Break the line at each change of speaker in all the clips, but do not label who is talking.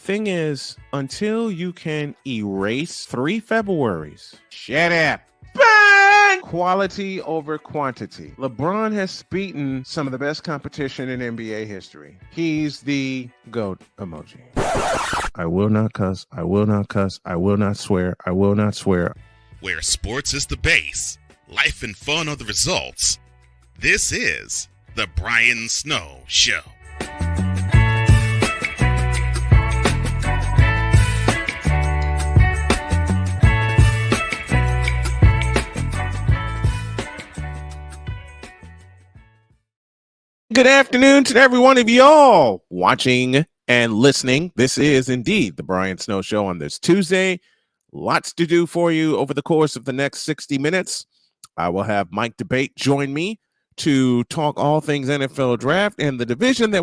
Thing is, until you can erase 3 Februaries, shut up. Bang! Quality over quantity. LeBron has beaten some of the best competition in NBA history. He's the GOAT emoji. I will not cuss. I will not cuss. I will not swear. I will not swear.
Where sports is the base, life and fun are the results. This is the Brian Snow Show.
Good afternoon to every one of y'all watching and listening. This is indeed the Brian Snow Show on this Tuesday. Lots to do for you over the course of the next 60 minutes. I will have Mike Debate join me to talk all things NFL draft and the divisions,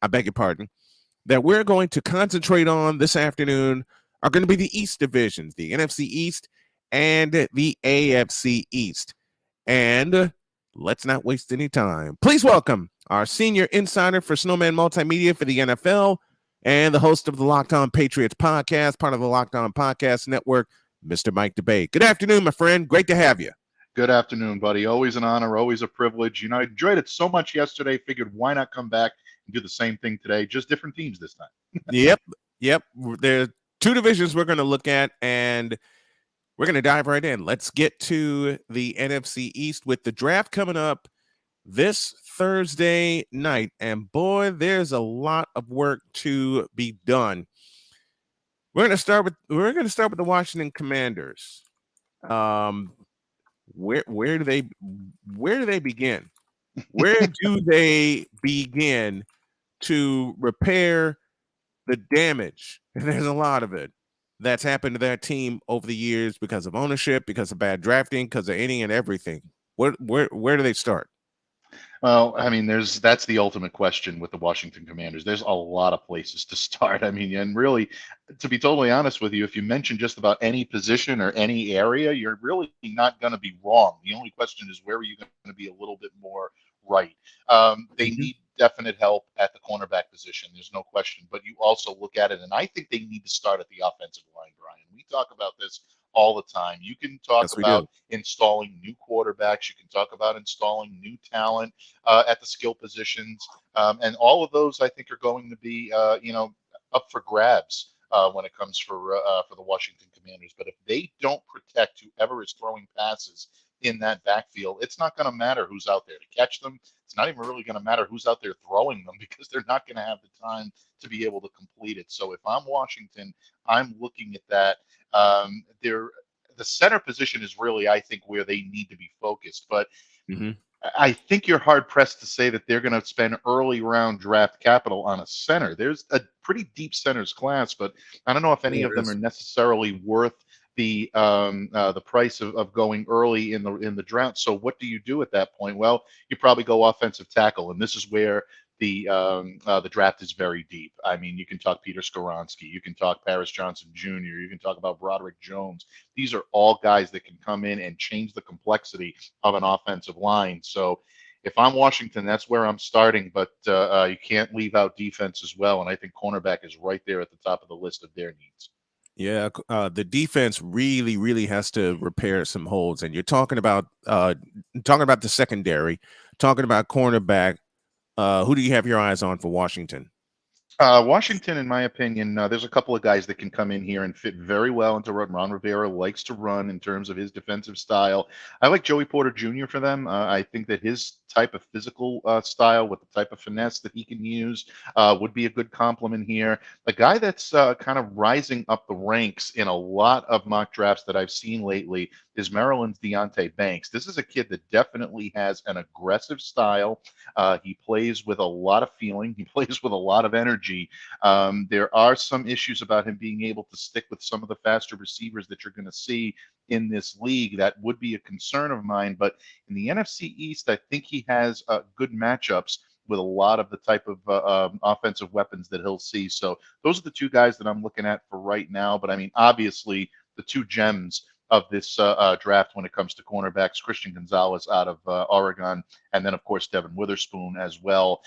I beg your pardon, that we're going to concentrate on this afternoon are going to be the East divisions, the NFC East and the AFC East. And let's not waste any time. Please welcome our senior insider for Snowman Multimedia for the NFL and the host of the Locked On Patriots podcast, part of the Locked On Podcast Network, Mr. Mike Debate. Good afternoon, my friend. Great to have you.
Good afternoon, buddy. Always an honor, always a privilege. You know, I enjoyed it so much yesterday, figured why not come back and do the same thing today, just different teams this time.
Yep. There are 2 divisions we're going to look at, and we're going to dive right in. Let's get to the NFC East with the draft coming up this Thursday night. And boy, there's a lot of work to be done. We're going to start with the Washington Commanders. Where do they begin? Where do they begin to repair the damage? And there's a lot of it that's happened to that team over the years because of ownership, because of bad drafting, because of any and everything. Where do they start?
Well, I mean, that's the ultimate question with the Washington Commanders. There's a lot of places to start. I mean, and really, to be totally honest with you, if you mention just about any position or any area, you're really not going to be wrong. The only question is, where are you going to be a little bit more right? They need definite help at the cornerback position. There's no question. But you also look at it, and I think they need to start at the offensive line, Brian. We talk about this all the time. You can talk about installing new quarterbacks. You can talk about installing new talent at the skill positions. And all of those, I think, are going to be, up for grabs when it comes for the Washington Commanders. But if they don't protect whoever is throwing passes in that backfield, it's not going to matter who's out there to catch them. It's not even really going to matter who's out there throwing them, because they're not going to have the time to be able to complete it. So if I'm Washington, I'm looking at that. The center position is really, I think, where they need to be focused. But I think you're hard pressed to say that they're going to spend early round draft capital on a center. There's a pretty deep centers class, but I don't know if any of them are necessarily worth the price of going early in the draft. So what do you do at that point? Well, you probably go offensive tackle, and this is where the draft is very deep. I mean, you can talk Peter Skoronski, you can talk Paris Johnson Jr., you can talk about Broderick Jones. These are all guys that can come in and change the complexity of an offensive line. So if I'm Washington, that's where I'm starting, but you can't leave out defense as well. And I think cornerback is right there at the top of the list of their needs.
Yeah, the defense really, really has to repair some holes. And you're talking about the secondary, talking about cornerback. Who do you have your eyes on for Washington?
Washington, in my opinion, there's a couple of guys that can come in here and fit very well into what Ron Rivera likes to run in terms of his defensive style. I like Joey Porter Jr. for them. I think that his type of physical style with the type of finesse that he can use would be a good complement here. A guy that's kind of rising up the ranks in a lot of mock drafts that I've seen lately is Maryland's Deonte Banks. This is a kid that definitely has an aggressive style. He plays with a lot of feeling. He plays with a lot of energy. There are some issues about him being able to stick with some of the faster receivers that you're going to see in this league. That would be a concern of mine. But in the NFC East, I think he has good matchups with a lot of the type of offensive weapons that he'll see. So those are the two guys that I'm looking at for right now. But I mean, obviously, the two gems of this draft when it comes to cornerbacks, Christian Gonzalez out of Oregon, and then, of course, Devin Witherspoon as well.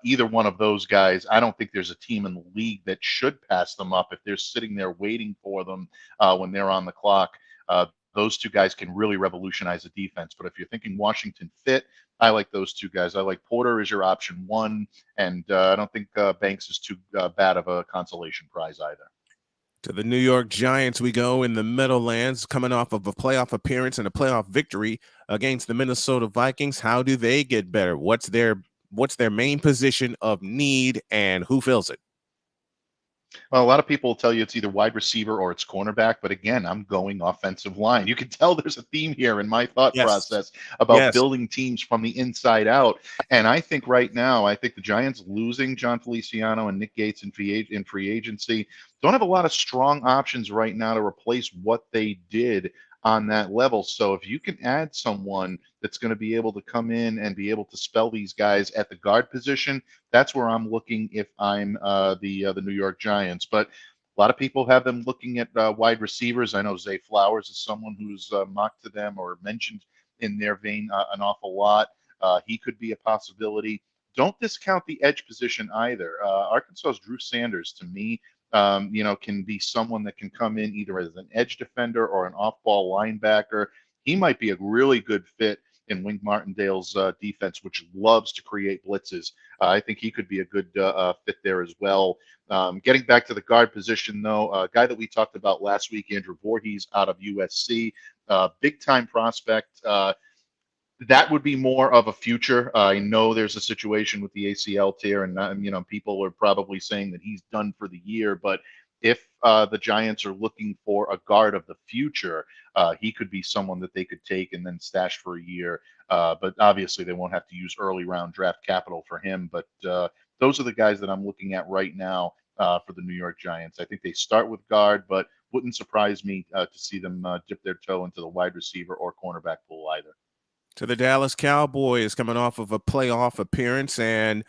Either one of those guys, I don't think there's a team in the league that should pass them up if they're sitting there waiting for them when they're on the clock. Those two guys can really revolutionize the defense. But if you're thinking Washington fit, I like those two guys. I like Porter as your option one, and I don't think Banks is too bad of a consolation prize either.
To the New York Giants we go in the Meadowlands, coming off of a playoff appearance and a playoff victory against the Minnesota Vikings. How do they get better? What's their main position of need, and who fills it?
Well, a lot of people will tell you it's either wide receiver or it's cornerback, but again, I'm going offensive line. You can tell there's a theme here in my thought process about building teams from the inside out. And I think right now, I think the Giants losing John Feliciano and Nick Gates in free agency don't have a lot of strong options right now to replace what they did on that level. So if you can add someone that's going to be able to come in and be able to spell these guys at the guard position, that's where I'm looking if I'm the New York Giants. But a lot of people have them looking at wide receivers. I know Zay Flowers is someone who's mocked to them or mentioned in their vein an awful lot. He could be a possibility. Don't discount the edge position either. Arkansas's Drew Sanders, to me, can be someone that can come in either as an edge defender or an off-ball linebacker. He might be a really good fit in Wink Martindale's defense, which loves to create blitzes. I think he could be a good fit there as well. Getting back to the guard position, though, a guy that we talked about last week, Andrew Voorhees out of USC, big-time prospect. That would be more of a future. I know there's a situation with the ACL tear, and people are probably saying that he's done for the year. But if the Giants are looking for a guard of the future, he could be someone that they could take and then stash for a year. But obviously, they won't have to use early round draft capital for him. But those are the guys that I'm looking at right now for the New York Giants. I think they start with guard, but wouldn't surprise me to see them dip their toe into the wide receiver or cornerback pool either.
To the Dallas Cowboys, coming off of a playoff appearance and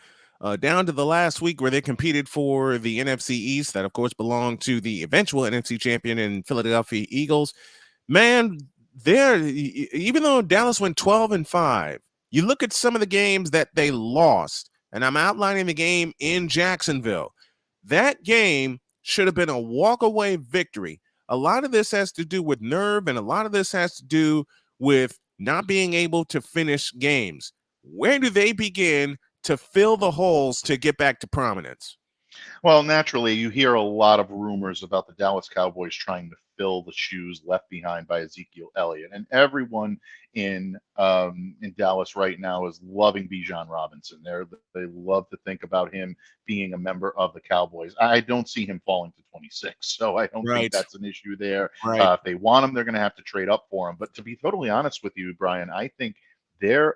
down to the last week where they competed for the NFC East, that of course belonged to the eventual NFC champion in Philadelphia Eagles. Man, even though Dallas went 12-5, you look at some of the games that they lost, and I'm outlining the game in Jacksonville. That game should have been a walk-away victory. A lot of this has to do with nerve, and a lot of this has to do with not being able to finish games. Where do they begin to fill the holes to get back to prominence?
Well, naturally, you hear a lot of rumors about the Dallas Cowboys trying to fill the shoes left behind by Ezekiel Elliott, and everyone in Dallas right now is loving Bijan Robinson. They love to think about him being a member of the Cowboys. I don't see him falling to 26, so I don't think that's an issue there. If they want him, they're going to have to trade up for him. But to be totally honest with you, Brian, I think their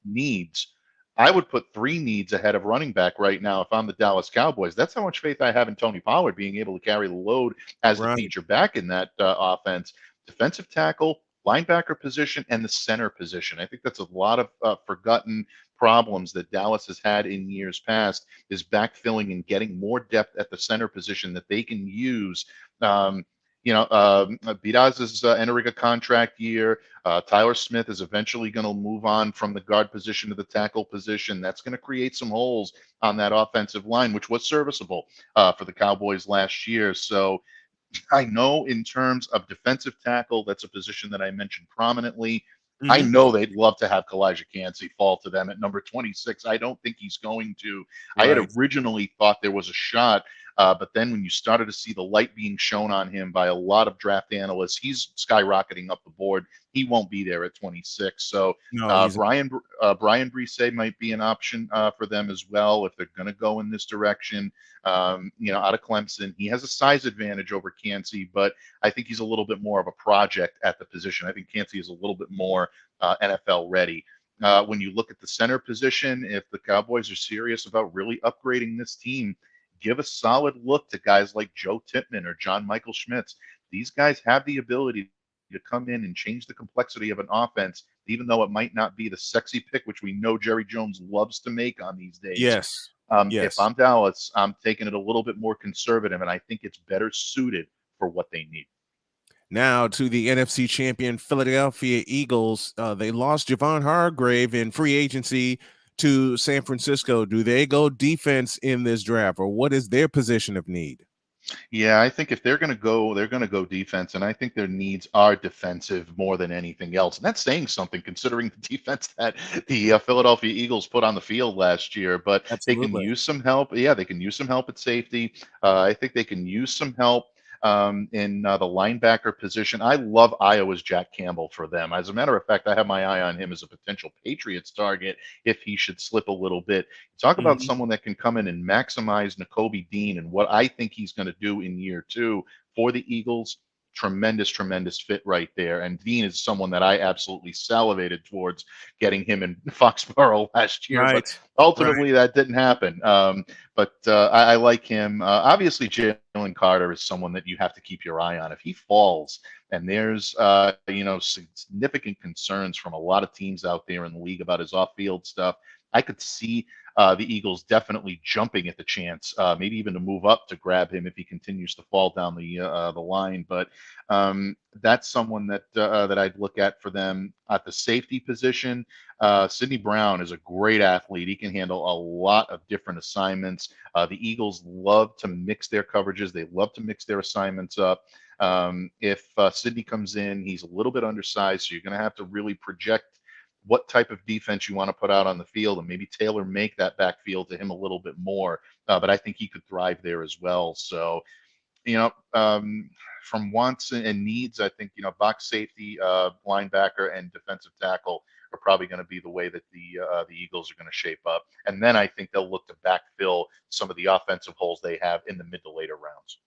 needs. I would put 3 needs ahead of running back right now if I'm the Dallas Cowboys. That's how much faith I have in Tony Pollard being able to carry the load as the feature back in that offense. Defensive tackle, linebacker position, and the center position. I think that's a lot of forgotten problems that Dallas has had in years past is backfilling and getting more depth at the center position that they can use. Bidas is entering a contract year. Tyler Smith is eventually going to move on from the guard position to the tackle position. That's going to create some holes on that offensive line, which was serviceable for the Cowboys last year. So I know in terms of defensive tackle, that's a position that I mentioned prominently. I know they'd love to have Kalijah Cansey fall to them at number 26. I don't think he's going to.
Right.
I had originally thought there was a shot, but then when you started to see the light being shown on him by a lot of draft analysts, he's skyrocketing up the board. He won't be there at 26. So
No,
Brian Brise might be an option for them as well if they're going to go in this direction. Out of Clemson, he has a size advantage over Cansey, but I think he's a little bit more of a project at the position. I think Cansey is a little bit more NFL ready. When you look at the center position, if the Cowboys are serious about really upgrading this team, give a solid look to guys like Joe Tippmann or John Michael Schmitz. These guys have the ability to come in and change the complexity of an offense, even though it might not be the sexy pick, which we know Jerry Jones loves to make on these days.
yes.
If I'm Dallas, I'm taking it a little bit more conservative, and I think it's better suited for what they need.
Now to the NFC champion Philadelphia Eagles. They lost Javon Hargrave in free agency to San Francisco. Do they go defense in this draft, or what is their position of need?
Yeah, I think if they're going to go, they're going to go defense, and I think their needs are defensive more than anything else. And that's saying something considering the defense that the Philadelphia Eagles put on the field last year. But
Absolutely.
they can use some help. Yeah, they can use some help at safety. I think they can use some help in the linebacker position. I love Iowa's Jack Campbell for them. As a matter of fact, I have my eye on him as a potential Patriots target if he should slip a little bit. Talk about someone that can come in and maximize Nakobe Dean and what I think he's going to do in year 2 for the Eagles. Tremendous fit right there. And Dean is someone that I absolutely salivated towards getting him in Foxborough last year.
Right.
But ultimately, that didn't happen. But I like him. Obviously, Jalen Carter is someone that you have to keep your eye on. If he falls, and there's significant concerns from a lot of teams out there in the league about his off-field stuff, I could see the Eagles definitely jumping at the chance, maybe even to move up to grab him if he continues to fall down the line. But that's someone that I'd look at for them at the safety position. Sidney Brown is a great athlete. He can handle a lot of different assignments. The Eagles love to mix their coverages. They love to mix their assignments up. If Sidney comes in, he's a little bit undersized, so you're going to have to really project what type of defense you want to put out on the field and maybe tailor make that backfield to him a little bit more. But I think he could thrive there as well. So, from wants and needs, I think, box safety, linebacker, and defensive tackle are probably going to be the way that the Eagles are going to shape up. And then I think they'll look to backfill some of the offensive holes they have in the mid to later rounds.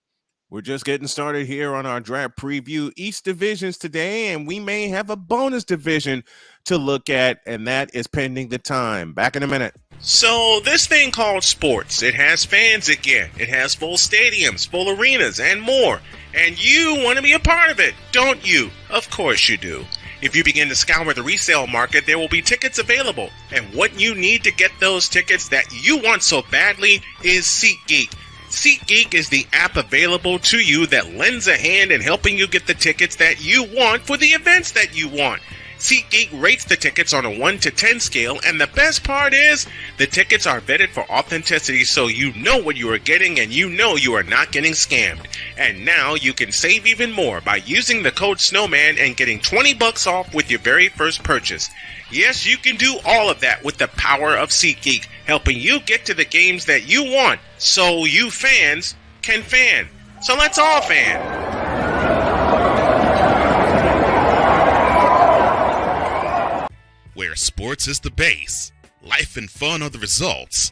We're just getting started here on our draft preview East divisions today, and we may have a bonus division to look at, and that is pending the time. Back in a minute.
So this thing called sports, it has fans again. It has full stadiums, full arenas, and more. And you want to be a part of it, don't you? Of course you do. If you begin to scour the resale market, there will be tickets available. And what you need to get those tickets that you want so badly is SeatGeek. SeatGeek is the app available to you that lends a hand in helping you get the tickets that you want for the events that you want. SeatGeek rates the tickets on a 1 to 10 scale, and the best part is the tickets are vetted for authenticity, so you know what you are getting and you know you are not getting scammed. And now you can save even more by using the code SNOWMAN and getting $20 off with your very first purchase. Yes, you can do all of that with the power of SeatGeek, helping you get to the games that you want, so you fans can fan. So let's all fan.
Where sports is the base, life and fun are the results.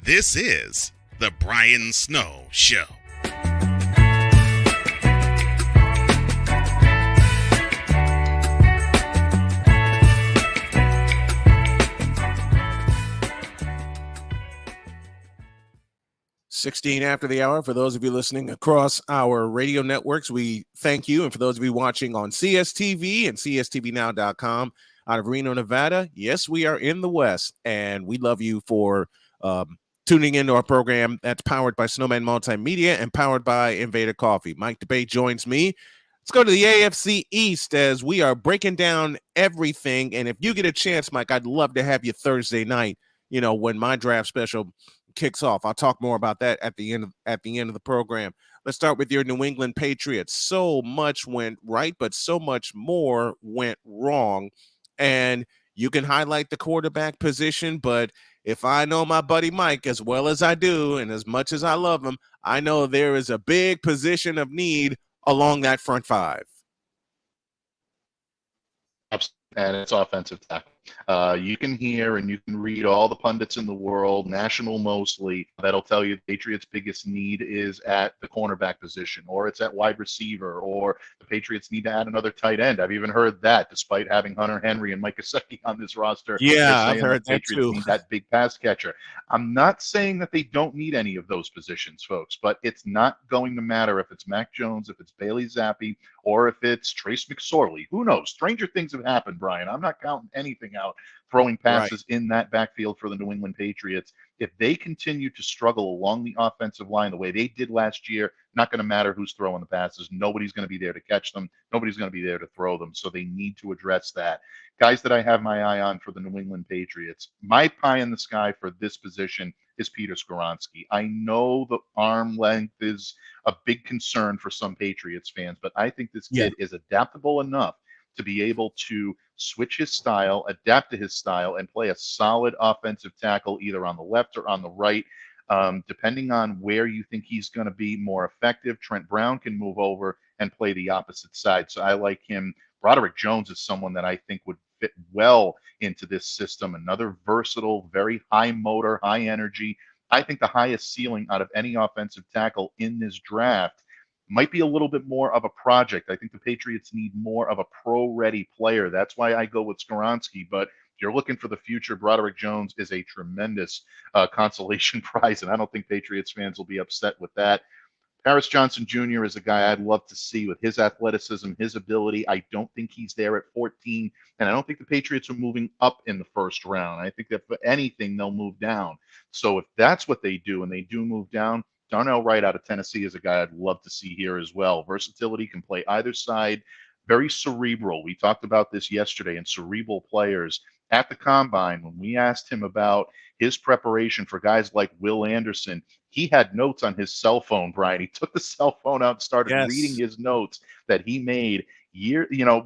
This is the Brian Snow Show.
$16 after the hour. For those of you listening across our radio networks, we thank you. And for those of you watching on CSTV and CSTVnow.com, out of Reno, Nevada. Yes, we are in the West, and we love you for tuning into our program that's powered by Snowman Multimedia and powered by Invader Coffee. Mike DeBay joins me. Let's go to the AFC East as we are breaking down everything. And if you get a chance, Mike, I'd love to have you Thursday night, when my draft special kicks off. I'll talk more about that at the end of the program. Let's start with your New England Patriots. So much went right, but so much more went wrong. And you can highlight the quarterback position, but if I know my buddy Mike as well as I do, and as much as I love him, I know there is a big position of need along that front five.
And it's offensive tackle. You can hear and you can read all the pundits in the world, national mostly, that'll tell you the Patriots' biggest need is at the cornerback position, or it's at wide receiver, or the Patriots need to add another tight end. I've even heard that, despite having Hunter Henry and Mike Gesicki on this roster.
Yeah, I've heard that too.
Need that big pass catcher. I'm not saying that they don't need any of those positions, folks, but it's not going to matter if it's Mac Jones, if it's Bailey Zappi, or if it's Trace McSorley. Who knows? Stranger things have happened, Brian. I'm not counting anything out. Throwing passes in that backfield for the New England Patriots. If they continue to struggle along the offensive line the way they did last year, not going to matter who's throwing the passes. Nobody's going to be there to catch them. Nobody's going to be there to throw them. So they need to address that. Guys that I have my eye on for the New England Patriots, my pie in the sky for this position is Peter Skoronski. I know the arm length is a big concern for some Patriots fans, but I think this kid is adaptable enough to be able to switch his style, adapt to his style, and play a solid offensive tackle either on the left or on the right. Depending on where you think he's going to be more effective, Trent Brown can move over and play the opposite side. So I like him. Broderick Jones is someone that I think would fit well into this system. Another versatile, very high motor, high energy. I think the highest ceiling out of any offensive tackle in this draft might be a little bit more of a project. I think the Patriots need more of a pro-ready player. That's why I go with Skoronski. But if you're looking for the future, Broderick Jones is a tremendous consolation prize, and I don't think Patriots fans will be upset with that. Paris Johnson Jr. is a guy I'd love to see with his athleticism, his ability. I don't think he's there at 14, and I don't think the Patriots are moving up in the first round. I think that for anything, they'll move down. So if that's what they do, and they do move down, Darnell Wright out of Tennessee is a guy I'd love to see here as well. Versatility, can play either side, very cerebral. We talked about this yesterday, and cerebral players at the Combine, when we asked him about his preparation for guys like Will Anderson, he had notes on his cell phone, Brian. He took the cell phone out and started reading his notes that he made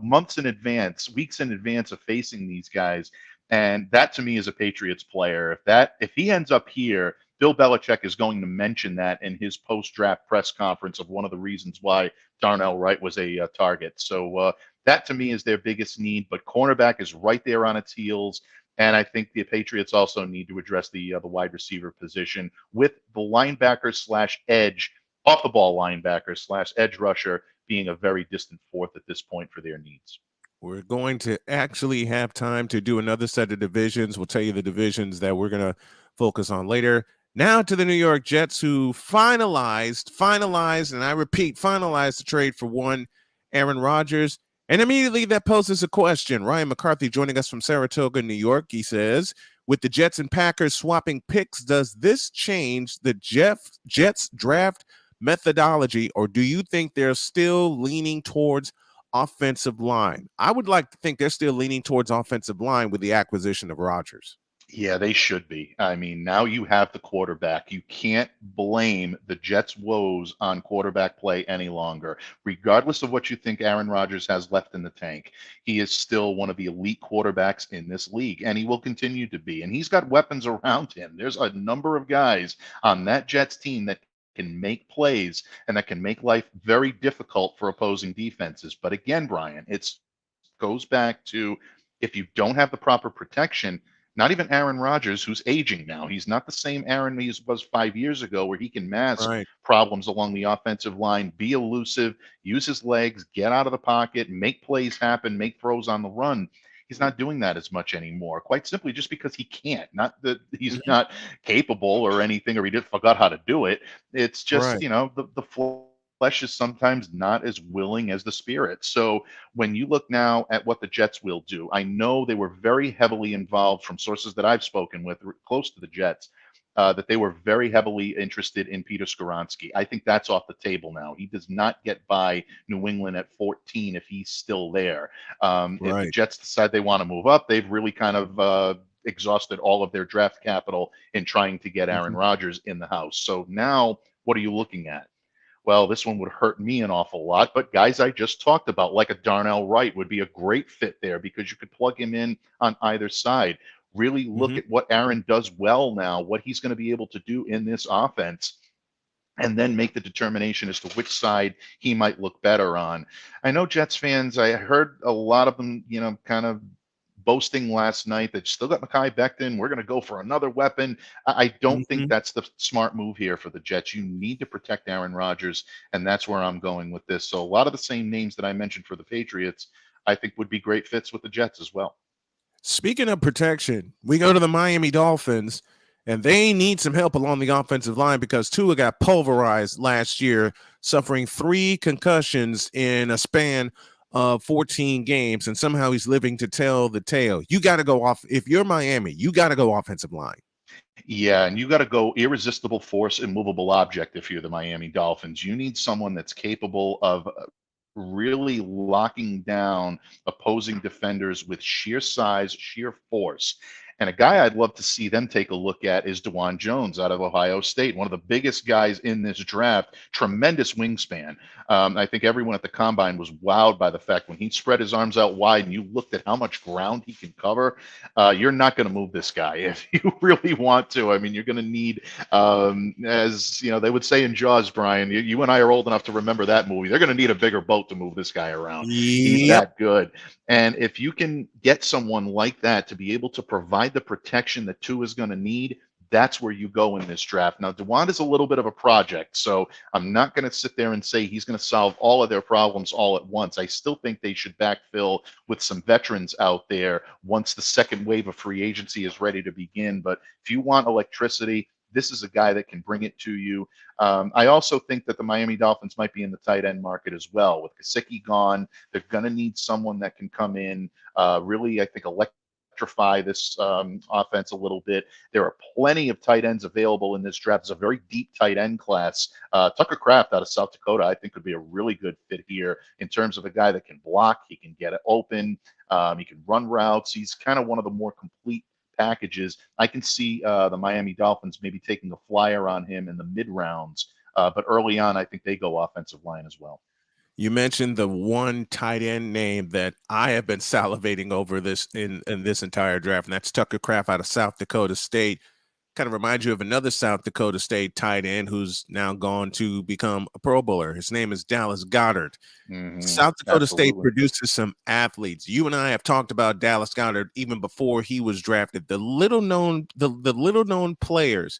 months in advance, weeks in advance of facing these guys. And that to me is a Patriots player. If he ends up here, Bill Belichick is going to mention that in his post-draft press conference of one of the reasons why Darnell Wright was a target. So that to me is their biggest need, but cornerback is right there on its heels. And I think the Patriots also need to address the wide receiver position with the linebacker / edge, off the ball linebacker / edge rusher being a very distant fourth at this point for their needs.
We're going to actually have time to do another set of divisions. We'll tell you the divisions that we're going to focus on later. Now to the New York Jets, who finalized, and I repeat, finalized the trade for one Aaron Rodgers. And immediately that poses a question. Ryan McCarthy joining us from Saratoga, New York. He says, with the Jets and Packers swapping picks, does this change the Jets draft methodology, or do you think they're still leaning towards offensive line? I would like to think they're still leaning towards offensive line with the acquisition of Rodgers.
Yeah, they should be. I mean, now you have the quarterback. You can't blame the Jets' woes on quarterback play any longer. Regardless of what you think Aaron Rodgers has left in the tank, he is still one of the elite quarterbacks in this league, and he will continue to be. And he's got weapons around him. There's a number of guys on that Jets team that can make plays and that can make life very difficult for opposing defenses. But again, Brian, it goes back to if you don't have the proper protection, not even Aaron Rodgers, who's aging now. He's not the same Aaron he was 5 years ago, where he can mask problems along the offensive line, be elusive, use his legs, get out of the pocket, make plays happen, make throws on the run. He's not doing that as much anymore, quite simply just because he can't. Not that he's not capable or anything, or he just forgot how to do it. It's just, the flesh is sometimes not as willing as the spirit. So when you look now at what the Jets will do, I know they were very heavily involved from sources that I've spoken with close to the Jets. That they were very heavily interested in Peter Skoronski. I think that's off the table now. He does not get by New England at 14 if he's still there. If the
Right.
Jets decide they want to move up, they've really kind of exhausted all of their draft capital in trying to get Aaron
Mhm.
Rodgers in the house. So now, what are you looking at? Well, this one would hurt me an awful lot, but guys I just talked about, like a Darnell Wright, would be a great fit there because you could plug him in on either side. Really look
Mhm.
at what Aaron does well now, what he's going to be able to do in this offense, and then make the determination as to which side he might look better on. I know Jets fans, I heard a lot of them, kind of boasting last night that still got Mekhi Becton. We're going to go for another weapon. I don't think
Mhm.
that's the smart move here for the Jets. You need to protect Aaron Rodgers, and that's where I'm going with this. So a lot of the same names that I mentioned for the Patriots, I think would be great fits with the Jets as well.
Speaking of protection, we go to the Miami Dolphins, and they need some help along the offensive line because Tua got pulverized last year, suffering 3 concussions in a span of 14 games, and somehow he's living to tell the tale. You got to go off. If you're Miami, you got to go offensive line.
Yeah, and you got to go irresistible force, immovable object if you're the Miami Dolphins. You need someone that's capable of really locking down opposing defenders with sheer size, sheer force. And a guy I'd love to see them take a look at is DeJuan Jones out of Ohio State, one of the biggest guys in this draft, tremendous wingspan. I think everyone at the combine was wowed by the fact when he spread his arms out wide and you looked at how much ground he can cover. You're not going to move this guy if you really want to. I mean, you're going to need, as you know, they would say in Jaws, Brian. You and I are old enough to remember that movie. They're going to need a bigger boat to move this guy around. He's
Yep.
that good. And if you can get someone like that to be able to provide the protection that Tua is going to need, that's where you go in this draft. Now, DeJuan is a little bit of a project, so I'm not going to sit there and say he's going to solve all of their problems all at once. I still think they should backfill with some veterans out there once the second wave of free agency is ready to begin. But if you want electricity, this is a guy that can bring it to you. I also think that the Miami Dolphins might be in the tight end market as well. With Gesicki gone, they're going to need someone that can come in, really, I think, electrify this offense a little bit. There are plenty of tight ends available in this draft. It's a very deep tight end class. Tucker Kraft out of South Dakota, I think, would be a really good fit here in terms of a guy that can block, he can get it open, he can run routes. He's kind of one of the more complete packages. I can see the Miami Dolphins maybe taking a flyer on him in the mid rounds, but early on, I think they go offensive line as well.
You mentioned the one tight end name that I have been salivating over this in this entire draft, and that's Tucker Kraft out of South Dakota State. Kind of reminds you of another South Dakota State tight end who's now gone to become a Pro Bowler. His name is Dallas Goddard. South Dakota State
Absolutely.
produces some athletes. You and I have talked about Dallas Goddard even before he was drafted. The little known players.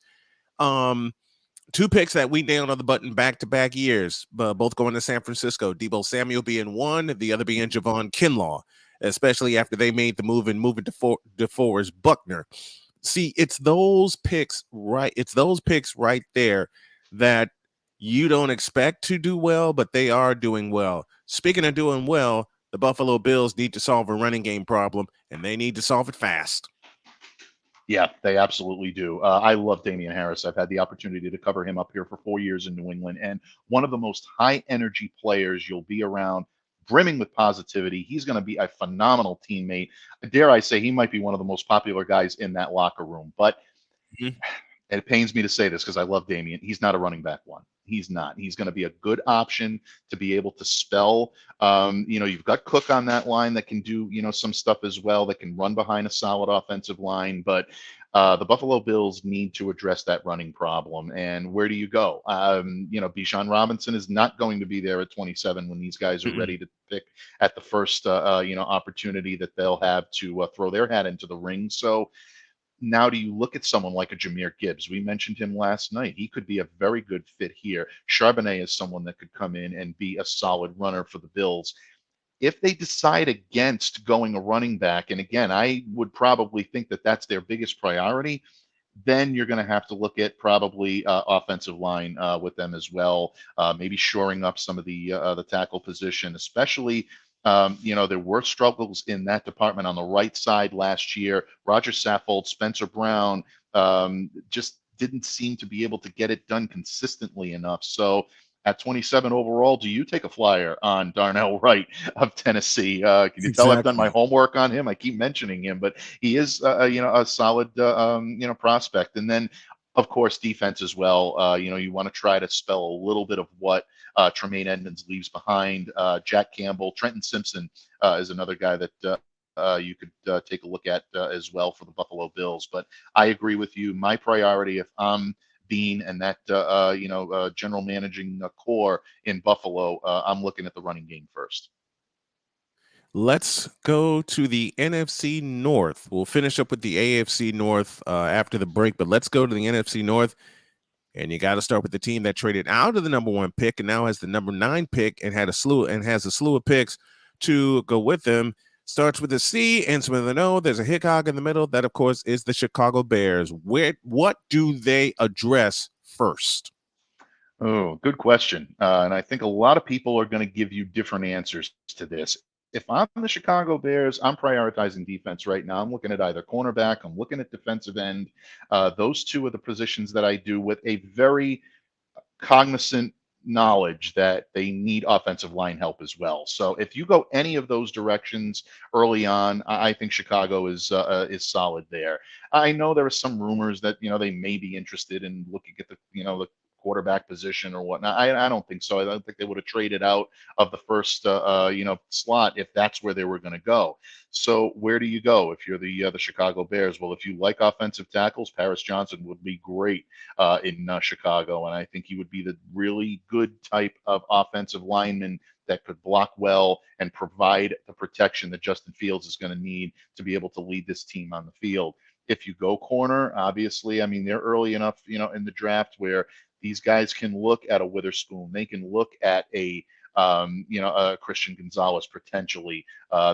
2 picks that we nailed on the button back-to-back years, both going to San Francisco. Deebo Samuel being one, the other being Javon Kinlaw, especially after they made the move and moving to DeForest Buckner. See, it's those picks right there that you don't expect to do well, but they are doing well. Speaking of doing well, the Buffalo Bills need to solve a running game problem, and they need to solve it fast.
Yeah, they absolutely do. I love Damian Harris. I've had the opportunity to cover him up here for 4 years in New England, and one of the most high energy players you'll be around, brimming with positivity. He's going to be a phenomenal teammate. Dare I say, he might be one of the most popular guys in that locker room. But
Mhm.
it pains me to say this because I love Damian. He's not a running back one. He's not. He's going to be a good option to be able to spell. You've got Cook on that line that can do, some stuff as well, that can run behind a solid offensive line. But the Buffalo Bills need to address that running problem. And where do you go? Bijan Robinson is not going to be there at 27 when these guys are
Mm-mm.
ready to pick at the first, opportunity that they'll have to throw their hat into the ring. So now do you look at someone like a Jahmyr Gibbs? We mentioned him last night. He could be a very good fit here. Charbonnet is someone that could come in and be a solid runner for the Bills. If they decide against going a running back, and again, I would probably think that that's their biggest priority, then you're going to have to look at probably offensive line with them as well. Maybe shoring up some of the tackle position, especially. There were struggles in that department on the right side last year. Roger Saffold, Spencer Brown, just didn't seem to be able to get it done consistently enough. So at 27 overall, do you take a flyer on Darnell Wright of Tennessee? Can you tell I've done my homework on him? I keep mentioning him, but he is, a solid, prospect. And then, of course, defense as well. You want to try to spell a little bit of what Tremaine Edmonds leaves behind. Jack Campbell, Trenton Simpson is another guy that you could take a look at as well for the Buffalo Bills. But I agree with you. My priority, if I'm Bean and that general managing core in Buffalo, I'm looking at the running game first.
Let's go to the NFC North. We'll finish up with the AFC North after the break, but let's go to the NFC North. And you got to start with the team that traded out of the number 1 pick and now has the number 9 pick and has a slew of picks to go with them. Starts with a C, ends with an O. There's a Hickok in the middle. That, of course, is the Chicago Bears. What do they address first?
Oh, good question. And I think a lot of people are going to give you different answers to this. If I'm the Chicago Bears, I'm prioritizing defense right now. I'm looking at either cornerback, I'm looking at defensive end. Those two are the positions that I do with a very cognizant knowledge that they need offensive line help as well. So if you go any of those directions early on, I think Chicago is solid there. I know there are some rumors that they may be interested in looking at the quarterback position or whatnot. I don't think so. I don't think they would have traded out of the first slot if that's where they were going to go. So where do you go if you're the Chicago Bears? Well, if you like offensive tackles, Paris Johnson would be great in Chicago, and I think he would be the really good type of offensive lineman that could block well and provide the protection that Justin Fields is going to need to be able to lead this team on the field. If you go corner, obviously, I mean, they're early enough, in the draft where these guys can look at a Witherspoon. They can look at a Christian Gonzalez potentially.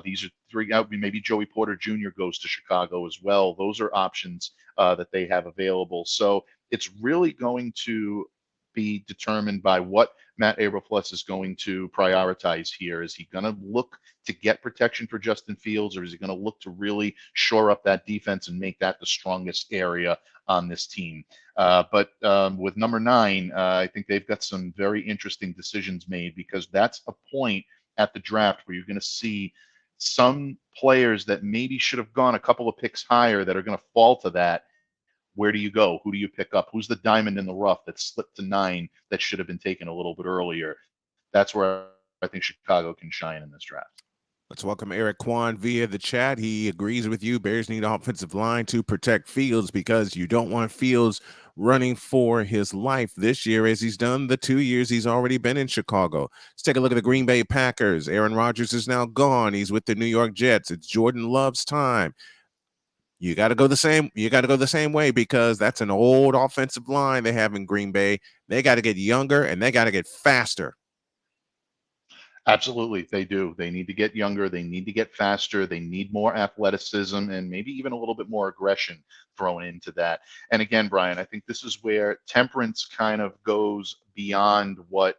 These are three. Maybe Joey Porter Jr. goes to Chicago as well. Those are options that they have available. So it's really going to be determined by what Matt Eberflus is going to prioritize here. Is he going to look to get protection for Justin Fields, or is he going to look to really shore up that defense and make that the strongest area on this team? But with number 9, I think they've got some very interesting decisions made, because that's a point at the draft where you're going to see some players that maybe should have gone a couple of picks higher that are going to fall to that. Where do you go? Who do you pick up? Who's the diamond in the rough that slipped to 9 that should have been taken a little bit earlier? That's where I think Chicago can shine in this draft.
Let's welcome Eric Kwan via the chat. He agrees with you. Bears need offensive line to protect Fields, because you don't want Fields running for his life this year, as he's done the 2 years he's already been in Chicago. Let's take a look at the Green Bay Packers. Aaron Rodgers is now gone. He's with the New York Jets. It's Jordan Love's time. You got to go the same way, because that's an old offensive line they have in Green Bay. They got to get younger and they got to get faster.
Absolutely, they do. They need to get younger. They need to get faster. They need more athleticism and maybe even a little bit more aggression thrown into that. And again, Brian, I think this is where temperance kind of goes beyond what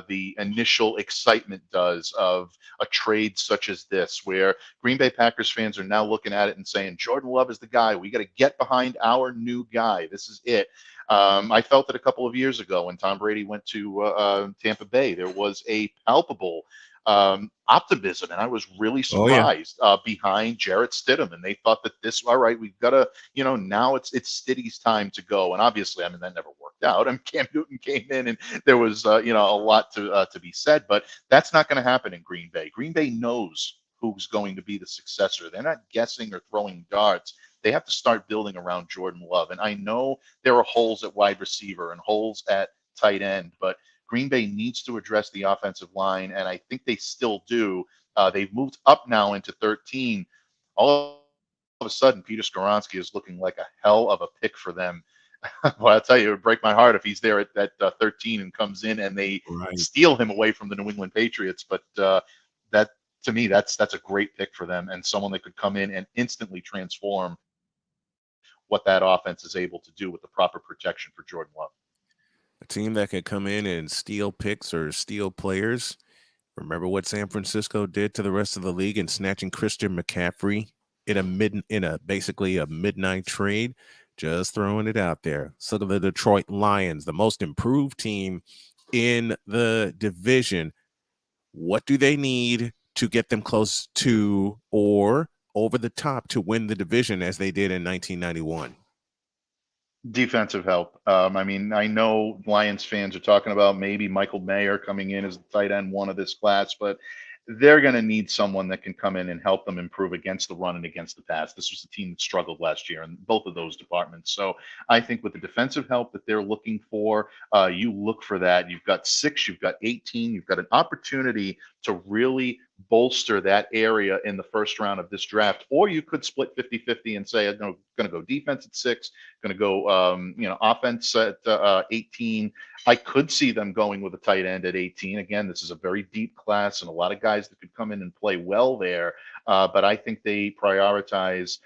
the initial excitement does of a trade such as this, where Green Bay Packers fans are now looking at it and saying, Jordan Love is the guy. We got to get behind our new guy. This is it. I felt it a couple of years ago when Tom Brady went to Tampa Bay. There was a palpable optimism, and I was really surprised behind Jarrett Stidham. And they thought that all right, we've got to, now it's Stiddy's time to go. And obviously, I mean, that never worked out. And Cam Newton came in, and there was, a lot to be said. But that's not going to happen in Green Bay. Green Bay knows who's going to be the successor. They're not guessing or throwing darts. They have to start building around Jordan Love. And I know there are holes at wide receiver and holes at tight end, but Green Bay needs to address the offensive line, and I think they still do. They've moved up now into 13. All of a sudden, Peter Skoronski is looking like a hell of a pick for them. Well, I'll tell you, it would break my heart if he's there at 13 and comes in and they steal him away from the New England Patriots. But that, to me, that's a great pick for them, and someone that could come in and instantly transform what that offense is able to do with the proper protection for Jordan Love.
A team that could come in and steal picks or steal players. Remember what San Francisco did to the rest of the league in snatching Christian McCaffrey in basically a midnight trade. Just throwing it out there. So the Detroit Lions, the most improved team in the division. What do they need to get them close to or over the top to win the division as they did in 1991?
Defensive help. I mean, I know Lions fans are talking about maybe Michael Mayer coming in as the tight end one of this class, but they're going to need someone that can come in and help them improve against the run and against the pass. This was a team that struggled last year in both of those departments. So I think with the defensive help that they're looking for, you look for that. You've got 6, you've got 18, you've got an opportunity to really bolster that area in the first round of this draft. Or you could split 50-50 and say, I'm going to go defense at 6, going to go offense at 18. I could see them going with a tight end at 18. Again, this is a very deep class and a lot of guys that could come in and play well there. But I think they prioritize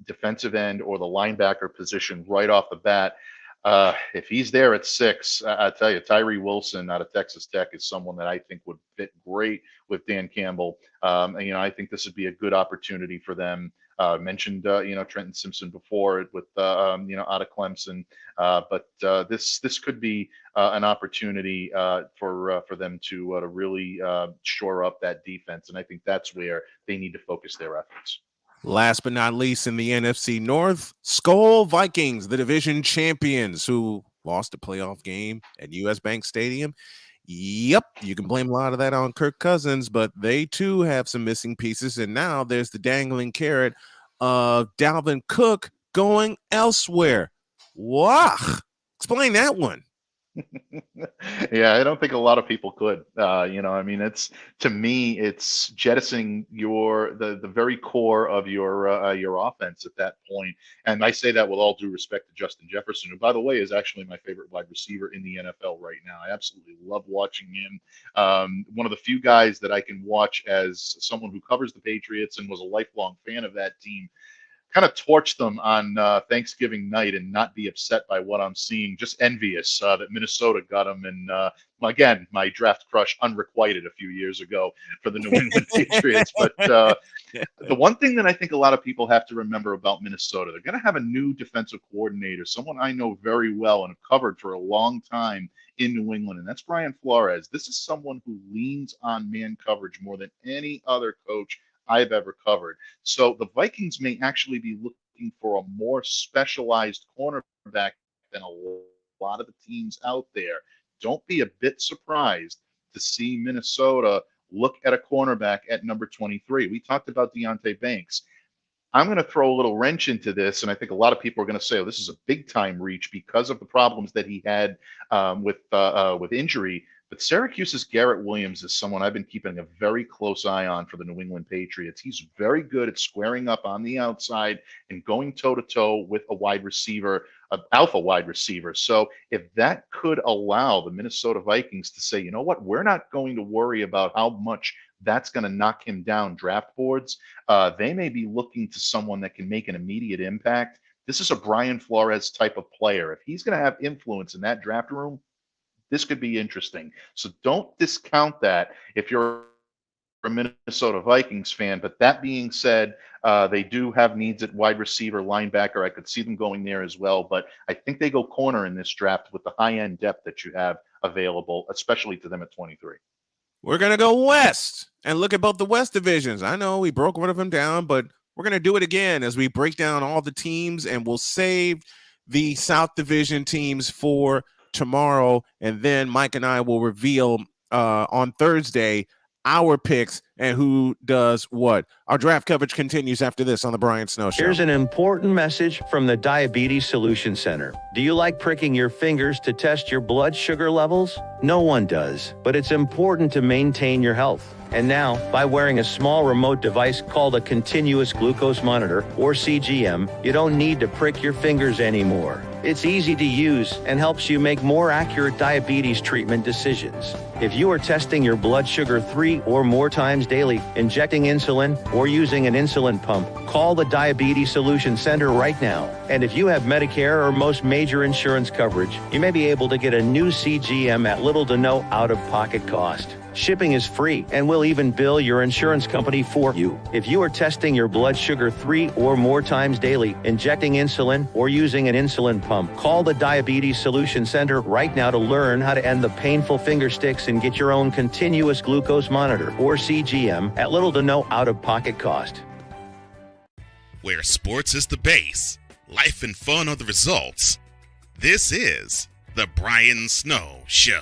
defensive end or the linebacker position right off the bat. If he's there at 6, I tell you, Tyree Wilson out of Texas Tech is someone that I think would fit great with Dan Campbell. I think this would be a good opportunity for them. Mentioned, Trenton Simpson before with, out of Clemson. But this could be an opportunity for them to really shore up that defense. And I think that's where they need to focus their efforts.
Last but not least in the NFC North, Skol Vikings, the division champions who lost a playoff game at US Bank Stadium. Yep, you can blame a lot of that on Kirk Cousins, but they too have some missing pieces. And now there's the dangling carrot of Dalvin Cook going elsewhere. Wow. Explain that one.
Yeah, I don't think a lot of people could. It's, to me, it's jettisoning the very core of your offense at that point. And I say that with all due respect to Justin Jefferson, who, by the way, is actually my favorite wide receiver in the NFL right now. I absolutely love watching him. One of the few guys that I can watch as someone who covers the Patriots and was a lifelong fan of that team, kind of torch them on Thanksgiving night and not be upset by what I'm seeing, just envious that Minnesota got him. And again, my draft crush unrequited a few years ago for the New England Patriots. But the one thing that I think a lot of people have to remember about Minnesota, they're going to have a new defensive coordinator, someone I know very well and have covered for a long time in New England, and that's Brian Flores. This is someone who leans on man coverage more than any other coach I've ever covered. So the Vikings may actually be looking for a more specialized cornerback than a lot of the teams out there. Don't be a bit surprised to see Minnesota look at a cornerback at number 23. We talked about Deonte Banks. I'm going to throw a little wrench into this, and I think a lot of people are going to say, oh, this is a big-time reach because of the problems that he had with injury. But Syracuse's Garrett Williams is someone I've been keeping a very close eye on for the New England Patriots. He's very good at squaring up on the outside and going toe-to-toe with a wide receiver, an alpha wide receiver. So if that could allow the Minnesota Vikings to say, you know what, we're not going to worry about how much that's going to knock him down draft boards, they may be looking to someone that can make an immediate impact. This is a Brian Flores type of player. If he's going to have influence in that draft room, this could be interesting. So don't discount that if you're a Minnesota Vikings fan. But that being said, they do have needs at wide receiver, linebacker. I could see them going there as well. But I think they go corner in this draft with the high-end depth that you have available, especially to them at 23.
We're going to go west and look at both the West divisions. I know we broke one of them down, but we're going to do it again as we break down all the teams, and we'll save the South Division teams for tomorrow, and then Mike and I will reveal on Thursday our picks and who does what. Our draft coverage continues after this on the Brian Snow Show.
Here's an important message from the Diabetes Solution Center. Do you like pricking your fingers to test your blood sugar levels? No one does, but it's important to maintain your health. And now, by wearing a small remote device called a continuous glucose monitor, or CGM, you don't need to prick your fingers anymore. It's easy to use and helps you make more accurate diabetes treatment decisions. If you are testing your blood sugar 3 or more times daily, injecting insulin, or using an insulin pump, call the Diabetes Solution Center right now. And if you have Medicare or most major insurance coverage, you may be able to get a new CGM at little to no out-of-pocket cost. Shipping is free, and we'll even bill your insurance company for you. If you are testing your blood sugar 3 or more times daily, injecting insulin, or using an insulin pump, call the Diabetes Solution Center right now to learn how to end the painful finger sticks and get your own continuous glucose monitor, or CGM, at little to no out-of-pocket cost.
Where sports is the base, life and fun are the results. This is The Brian Snow Show.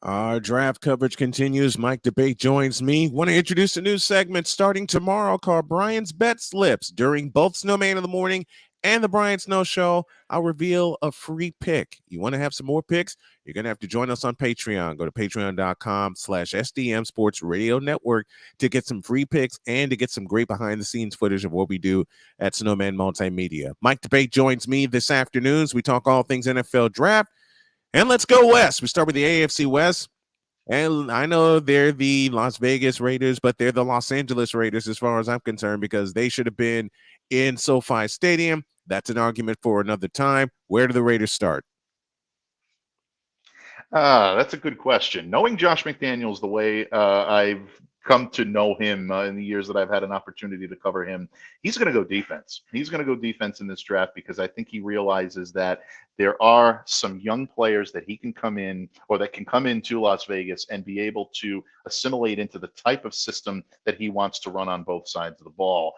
Our draft coverage continues. Mike Debate joins me. Want to introduce a new segment starting tomorrow called Brian's Bet Slips. During both Snowman in the Morning and the Brian Snow Show, I'll reveal a free pick. You want to have some more picks? You're going to have to join us on Patreon. Go to patreon.com/SDM Sports Radio Network to get some free picks and to get some great behind-the-scenes footage of what we do at Snowman Multimedia. Mike Debate joins me this afternoon as we talk all things NFL draft. And let's go west. We start with the AFC West. And I know they're the Las Vegas Raiders, but they're the Los Angeles Raiders as far as I'm concerned, because they should have been in SoFi Stadium. That's an argument for another time. Where do the Raiders start?
That's a good question. Knowing Josh McDaniels the way I've come to know him in the years that I've had an opportunity to cover him, he's going to go defense. He's going to go defense in this draft because I think he realizes that there are some young players that he can come in, or that can come into Las Vegas and be able to assimilate into the type of system that he wants to run on both sides of the ball.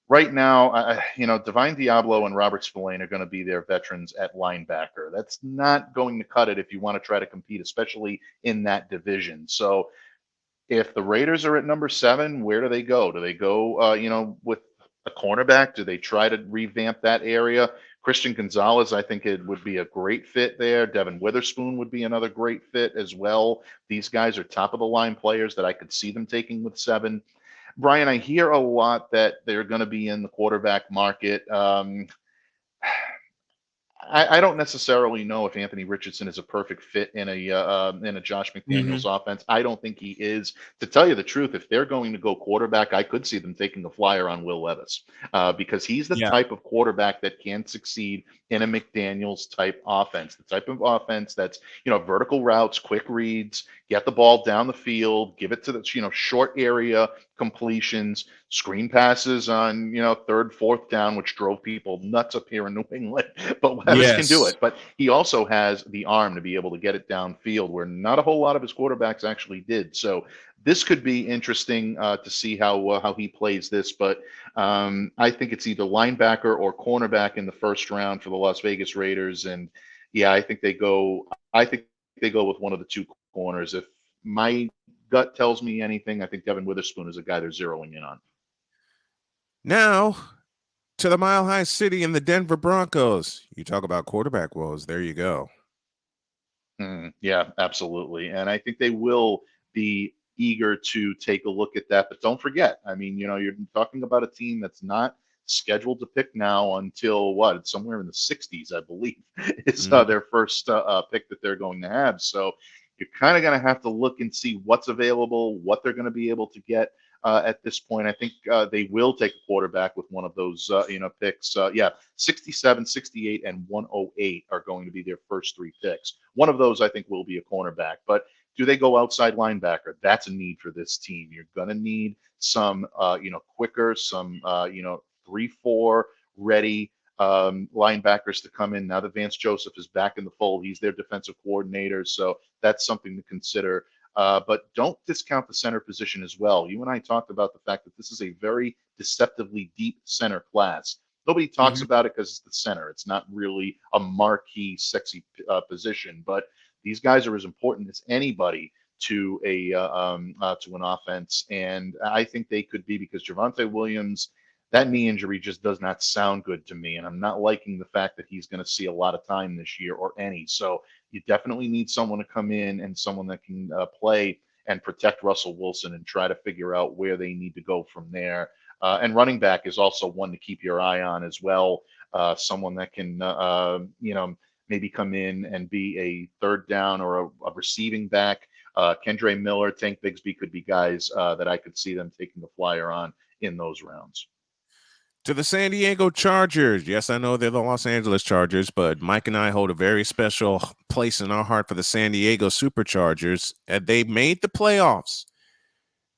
Right now, Divine Diablo and Robert Spillane are going to be their veterans at linebacker. That's not going to cut it if you want to try to compete, especially in that division. So if the Raiders are at number 7, where do they go? Do they go, with a cornerback? Do they try to revamp that area? Christian Gonzalez, I think it would be a great fit there. Devin Witherspoon would be another great fit as well. These guys are top of the line players that I could see them taking with 7. Brian, I hear a lot that they're going to be in the quarterback market. I don't necessarily know if Anthony Richardson is a perfect fit in a Josh McDaniels offense. I don't think he is. To tell you the truth, if they're going to go quarterback, I could see them taking the flyer on Will Levis because he's the type of quarterback that can succeed in a McDaniels type offense. The type of offense that's vertical routes, quick reads, get the ball down the field, give it to the short area completions, screen passes on third, fourth down, which drove people nuts up here in New England. But Levis can do it. But he also has the arm to be able to get it downfield, where not a whole lot of his quarterbacks actually did. So this could be interesting to see how he plays this. But I think it's either linebacker or cornerback in the first round for the Las Vegas Raiders. And I think they go with one of the two corners. If my gut tells me anything, I think Devin Witherspoon is a guy they're zeroing in on.
Now to the Mile High City and the Denver Broncos. You talk about quarterback woes. There you go.
Yeah, absolutely. And I think they will be eager to take a look at that. But don't forget, I mean, you're talking about a team that's not scheduled to pick now until It's somewhere in the 60s, I believe, is their first pick that they're going to have. So you're kind of going to have to look and see what's available, what they're going to be able to get at this point. I think they will take a quarterback with one of those, picks. 67, 68, and 108 are going to be their first 3 picks. One of those, I think, will be a cornerback. But do they go outside linebacker? That's a need for this team. You're going to need some, quicker, some, 3-4 ready linebackers to come in. Now that Vance Joseph is back in the fold, he's their defensive coordinator. So that's something to consider. But don't discount the center position as well. You and I talked about the fact that this is a very deceptively deep center class. Nobody talks about it because it's the center. It's not really a marquee, sexy position. But these guys are as important as anybody to an offense, and I think they could be, because Javonte Williams, that knee injury just does not sound good to me. And I'm not liking the fact that he's going to see a lot of time this year or any. So you definitely need someone to come in and someone that can play and protect Russell Wilson and try to figure out where they need to go from there. And running back is also one to keep your eye on as well. Someone that can, maybe come in and be a third down or a receiving back. Kendre Miller, Tank Bigsby could be guys that I could see them taking the flyer on in those rounds.
To the San Diego Chargers. Yes, I know they're the Los Angeles Chargers, but Mike and I hold a very special place in our heart for the San Diego Superchargers. And they made the playoffs.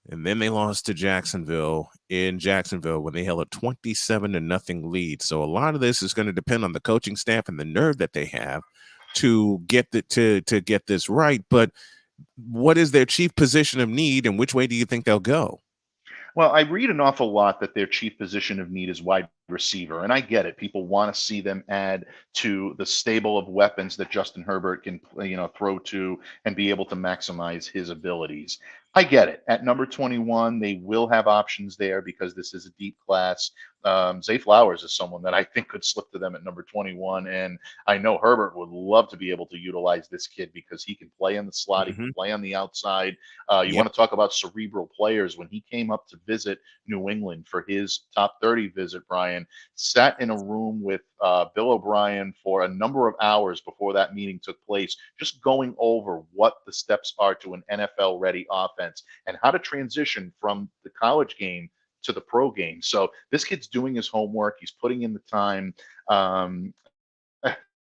And then they lost to Jacksonville in Jacksonville when they held a 27-0 lead. So a lot of this is going to depend on the coaching staff and the nerve that they have to get to get this right. But what is their chief position of need, and which way do you think they'll go?
Well, I read an awful lot that their chief position of need is wide receiver, and I get it. People want to see them add to the stable of weapons that Justin Herbert can, throw to and be able to maximize his abilities. I get it. At number 21, they will have options there because this is a deep class. Zay Flowers is someone that I think could slip to them at number 21, and I know Herbert would love to be able to utilize this kid because he can play in the slot, he can play on the outside. You want to talk about cerebral players. When he came up to visit New England for his top 30 visit, Brian sat in a room with Bill O'Brien for a number of hours before that meeting took place, just going over what the steps are to an NFL-ready offense and how to transition from the college game to the pro game. So this kid's doing his homework. He's putting in the time. I mean,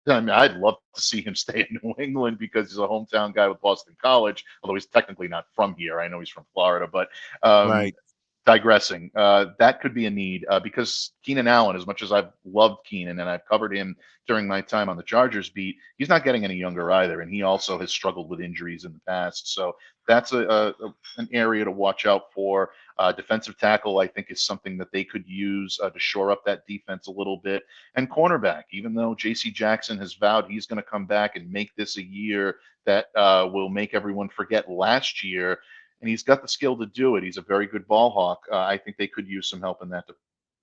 I'd love to see him stay in New England because he's a hometown guy with Boston College, although he's technically not from here. I know he's from Florida, but
Right.
digressing, that could be a need because Keenan Allen, as much as I've loved Keenan and I've covered him during my time on the Chargers beat, he's not getting any younger either. And he also has struggled with injuries in the past. So that's an area to watch out for. Defensive tackle, I think, is something that they could use to shore up that defense a little bit. And cornerback, even though J.C. Jackson has vowed he's going to come back and make this a year that will make everyone forget last year, and he's got the skill to do it. He's a very good ball hawk. I think they could use some help in that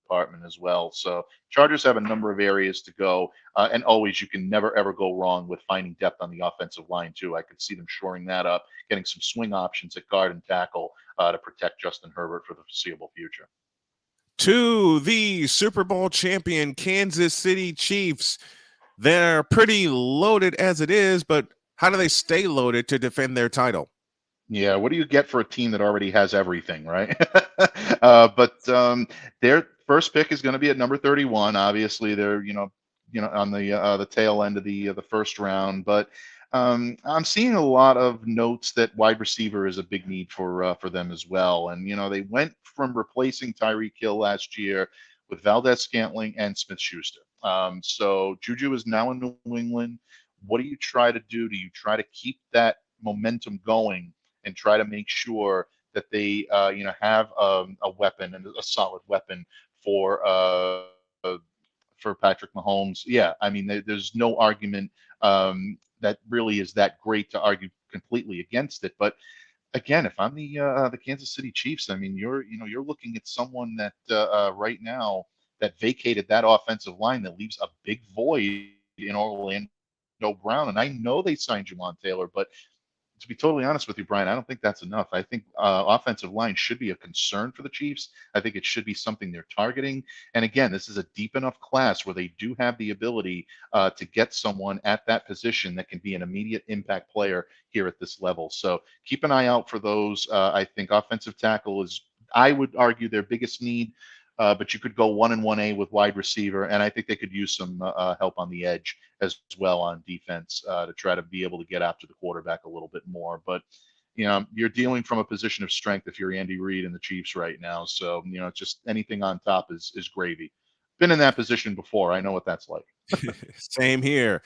department as well. So Chargers have a number of areas to go. And always, you can never, ever go wrong with finding depth on the offensive line, too. I could see them shoring that up, getting some swing options at guard and tackle to protect Justin Herbert for the foreseeable future.
To the Super Bowl champion Kansas City Chiefs. They're pretty loaded as it is, but how do they stay loaded to defend their title?
Yeah, what do you get for a team that already has everything, right? But their first pick is going to be at number 31. Obviously, they're on the tail end of the first round. But I'm seeing a lot of notes that wide receiver is a big need for them as well. And they went from replacing Tyreek Hill last year with Valdez-Scantling and Smith-Schuster. So Juju is now in New England. What do you try to do? Do you try to keep that momentum going and try to make sure that they, have a weapon and a solid weapon for Patrick Mahomes? Yeah, I mean, there's no argument that really is that great to argue completely against it. But again, if I'm the Kansas City Chiefs, I mean, you're looking at someone that right now that vacated that offensive line that leaves a big void in Orlando Brown. And I know they signed Juwan Taylor, but to be totally honest with you, Brian, I don't think that's enough. I think offensive line should be a concern for the Chiefs. I think it should be something they're targeting. And again, this is a deep enough class where they do have the ability to get someone at that position that can be an immediate impact player here at this level. So keep an eye out for those. I think offensive tackle is, I would argue, their biggest need. But you could go 1 and 1A with wide receiver, and I think they could use some help on the edge as well on defense to try to be able to get after the quarterback a little bit more. But you're dealing from a position of strength if you're Andy Reid and the Chiefs right now. So just anything on top is gravy. Been in that position before. I know what that's like.
Same here.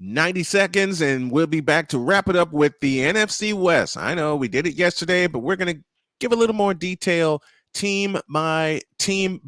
90 seconds, and we'll be back to wrap it up with the NFC West. I know we did it yesterday, but we're going to give a little more detail team by team,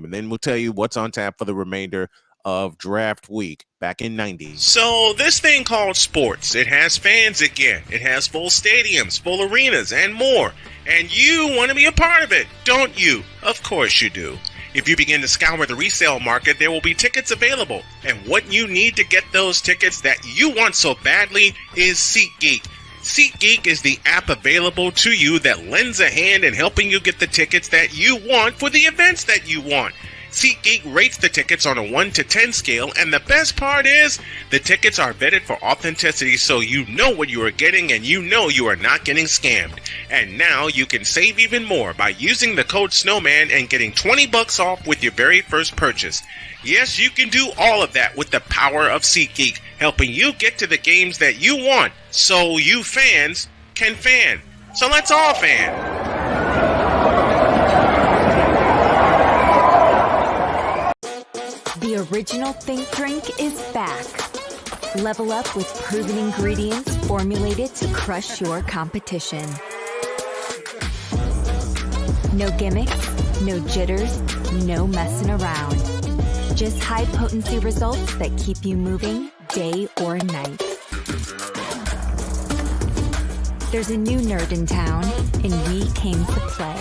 and then we'll tell you what's on tap for the remainder of draft week back in 90.
So this thing called sports, it has fans again. It has full stadiums, full arenas, and more. And you want to be a part of it, don't you? Of course you do. If you begin to scour the resale market, there will be tickets available. And what you need to get those tickets that you want so badly is SeatGeek. SeatGeek is the app available to you that lends a hand in helping you get the tickets that you want for the events that you want. SeatGeek rates the tickets on a 1 to 10 scale, and the best part is the tickets are vetted for authenticity, so you know what you are getting and you know you are not getting scammed. And now you can save even more by using the code SNOWMAN and getting $20 off with your very first purchase. Yes, you can do all of that with the power of SeatGeek, helping you get to the games that you want, so you fans can fan. So let's all fan.
The original Think Drink is back. Level up with proven ingredients formulated to crush your competition. No gimmicks, no jitters, no messing around. Just high-potency results that keep you moving day or night. There's a new nerd in town, and we came to play.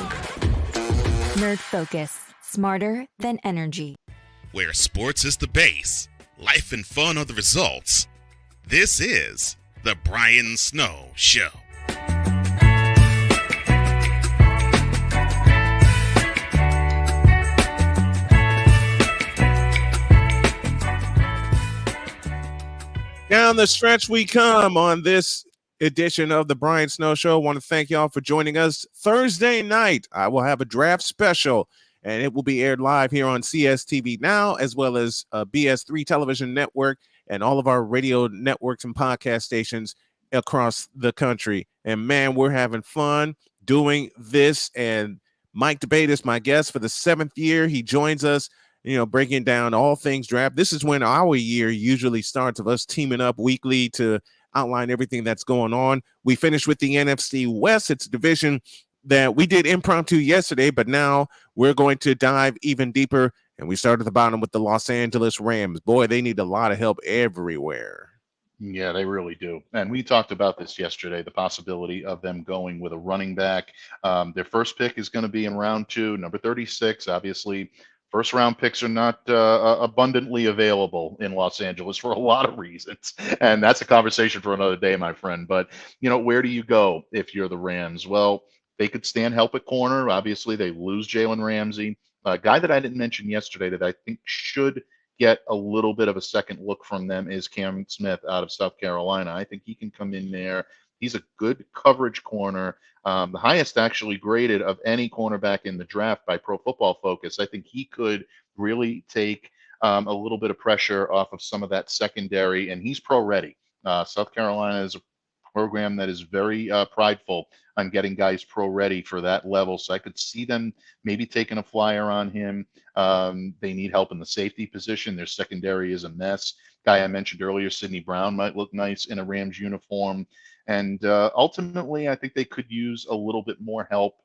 Nerd Focus, smarter than energy.
Where sports is the base, life and fun are the results. This is The Brian Snow Show.
Down the stretch we come on this edition of the Brian Snow Show. I want to thank y'all for joining us. Thursday night, I will have a draft special, and it will be aired live here on CSTV Now, as well as BS3 Television Network and all of our radio networks and podcast stations across the country. And man, we're having fun doing this. And Mike Debate is my guest for the 7th year. He joins us, breaking down all things draft. This is when our year usually starts, of us teaming up weekly to outline everything that's going on. We finished with the NFC West. It's a division that we did impromptu yesterday, but now we're going to dive even deeper. And we start at the bottom with the Los Angeles Rams. Boy, they need a lot of help everywhere.
Yeah, they really do. And we talked about this yesterday, the possibility of them going with a running back. Their first pick is going to be in round 2, number 36. Obviously, first round picks are not abundantly available in Los Angeles for a lot of reasons. And that's a conversation for another day, my friend. But, where do you go if you're the Rams? Well, they could stand help at corner. Obviously, they lose Jalen Ramsey. A guy that I didn't mention yesterday that I think should get a little bit of a second look from them is Cam Smith out of South Carolina. I think he can come in there. He's a good coverage corner, the highest actually graded of any cornerback in the draft by Pro Football Focus. I think he could really take a little bit of pressure off of some of that secondary, and he's pro ready. South Carolina is a program that is very prideful on getting guys pro ready for that level. So I could see them maybe taking a flyer on him. They need help in the safety position. Their secondary is a mess. Guy I mentioned earlier, Sidney Brown, might look nice in a Rams uniform. And ultimately, I think they could use a little bit more help.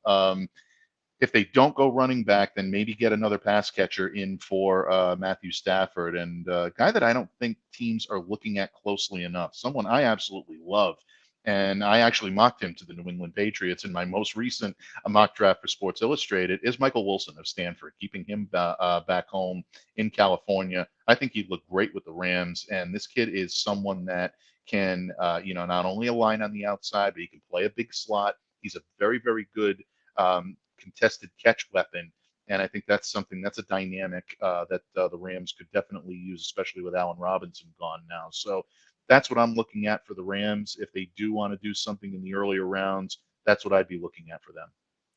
If they don't go running back, then maybe get another pass catcher in for Matthew Stafford, and a guy that I don't think teams are looking at closely enough. Someone I absolutely love, and I actually mocked him to the New England Patriots in my most recent mock draft for Sports Illustrated, is Michael Wilson of Stanford, keeping him back home in California. I think he'd look great with the Rams, and this kid is someone that can, not only align on the outside, but he can play a big slot. He's a very, very good contested catch weapon, and I think that's a dynamic that the Rams could definitely use, especially with Allen Robinson gone now. So that's what I'm looking at for the Rams. If they do want to do something in the earlier rounds, that's what I'd be looking at for them.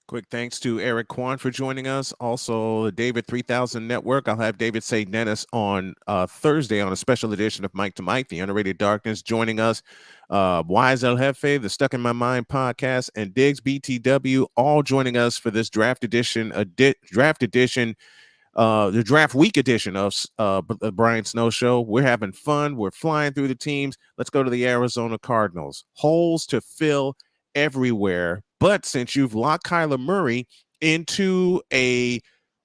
Quick thanks to Eric Kwan for joining us. Also, the David 3000 Network. I'll have David St. Dennis on Thursday on a special edition of Mike to Mike, The Underrated Darkness, joining us. Wise El Jefe, the Stuck in My Mind podcast, and Diggs BTW, all joining us for this draft edition, the draft week edition of the Brian Snow Show. We're having fun. We're flying through the teams. Let's go to the Arizona Cardinals. Holes to fill everywhere. But since you've locked Kyler Murray into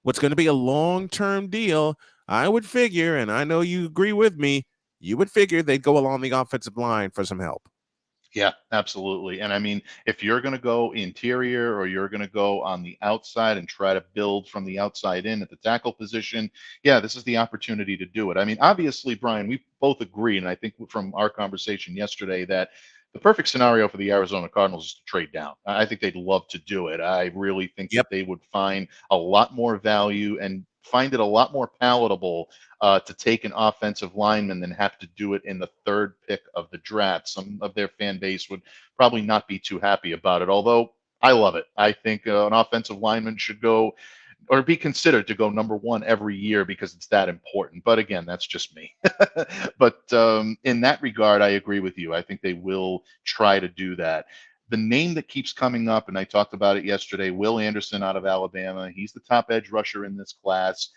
what's going to be a long-term deal, I would figure, and I know you agree with me, you would figure they'd go along the offensive line for some help.
Yeah, absolutely. And I mean, if you're going to go interior or you're going to go on the outside and try to build from the outside in at the tackle position, yeah, this is the opportunity to do it. I mean, obviously, Brian, we both agree, and I think from our conversation yesterday that the perfect scenario for the Arizona Cardinals is to trade down. I think they'd love to do it. I really think
Yep.
that they would find a lot more value and find it a lot more palatable to take an offensive lineman than have to do it in the third pick of the draft. Some of their fan base would probably not be too happy about it, although I love it. I think an offensive lineman should go or be considered to go number one every year because it's that important. But again, that's just me. But in that regard, I agree with you. I think they will try to do that. The name that keeps coming up, and I talked about it yesterday, Will Anderson out of Alabama. He's the top edge rusher in this class.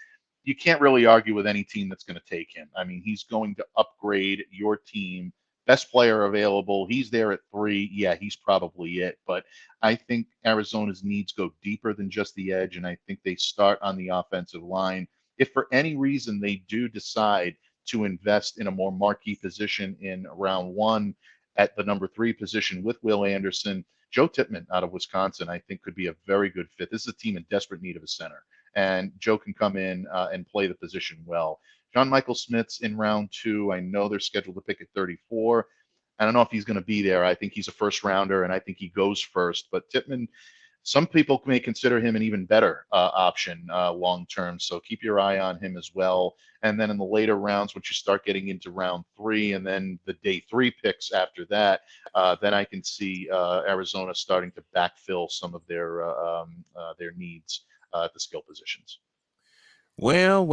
You can't really argue with any team that's going to take him. I mean, he's going to upgrade your team. Best player available. He's there at 3. Yeah, he's probably it. But I think Arizona's needs go deeper than just the edge, and I think they start on the offensive line. If for any reason they do decide to invest in a more marquee position in round 1 at the number 3 position with Will Anderson, Joe Tippmann out of Wisconsin, I think could be a very good fit. This is a team in desperate need of a center, and Joe can come in and play the position well. John Michael Smith's in round 2. I know they're scheduled to pick at 34. I don't know if he's going to be there. I think he's a first rounder, and I think he goes first. But Tippmann, some people may consider him an even better option long term. So keep your eye on him as well. And then in the later rounds, once you start getting into round 3 and then the day 3 picks after that, then I can see Arizona starting to backfill some of their needs at the skill positions.
Well.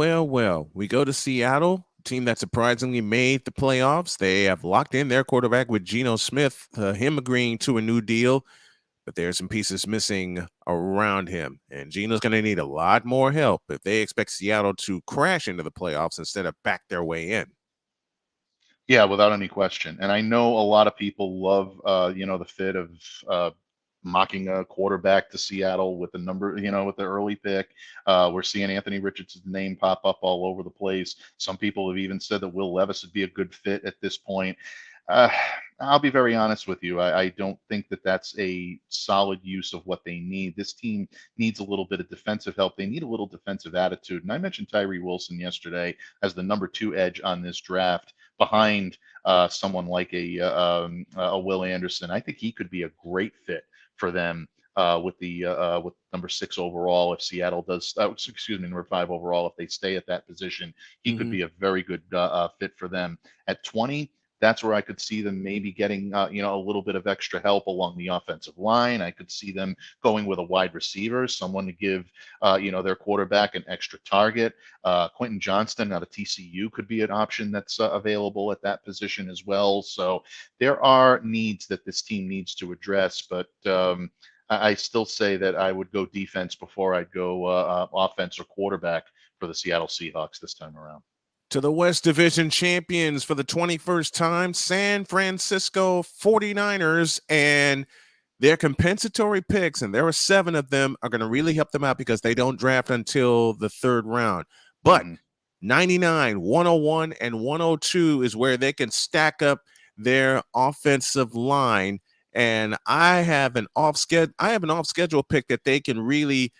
We go to Seattle, team that surprisingly made the playoffs. They have locked in their quarterback with Geno Smith, him agreeing to a new deal, but there's some pieces missing around him. And Geno's going to need a lot more help if they expect Seattle to crash into the playoffs instead of back their way in.
Yeah, without any question. And I know a lot of people love, the fit of mocking a quarterback to Seattle with the number, with the early pick. We're seeing Anthony Richardson's name pop up all over the place. Some people have even said that Will Levis would be a good fit at this point. Uh, I'll be very honest with you. I don't think that that's a solid use of what they need. This team needs a little bit of defensive help. They need a little defensive attitude. And I mentioned Tyree Wilson yesterday as the number 2 edge on this draft behind someone like a Will Anderson. I think he could be a great fit for them with number 6 overall. If Seattle does, number 5 overall, if they stay at that position, he could be a very good fit for them. At 20, that's where I could see them maybe getting, a little bit of extra help along the offensive line. I could see them going with a wide receiver, someone to give, their quarterback an extra target. Quentin Johnston out of TCU could be an option that's available at that position as well. So there are needs that this team needs to address, but I still say that I would go defense before I'd go offense or quarterback for the Seattle Seahawks this time around.
To the West Division champions for the 21st time, San Francisco 49ers, and their compensatory picks, and there are 7 of them, are going to really help them out because they don't draft until the 3rd round. But 99, 101, and 102 is where they can stack up their offensive line. And I have an off-schedule pick that they can really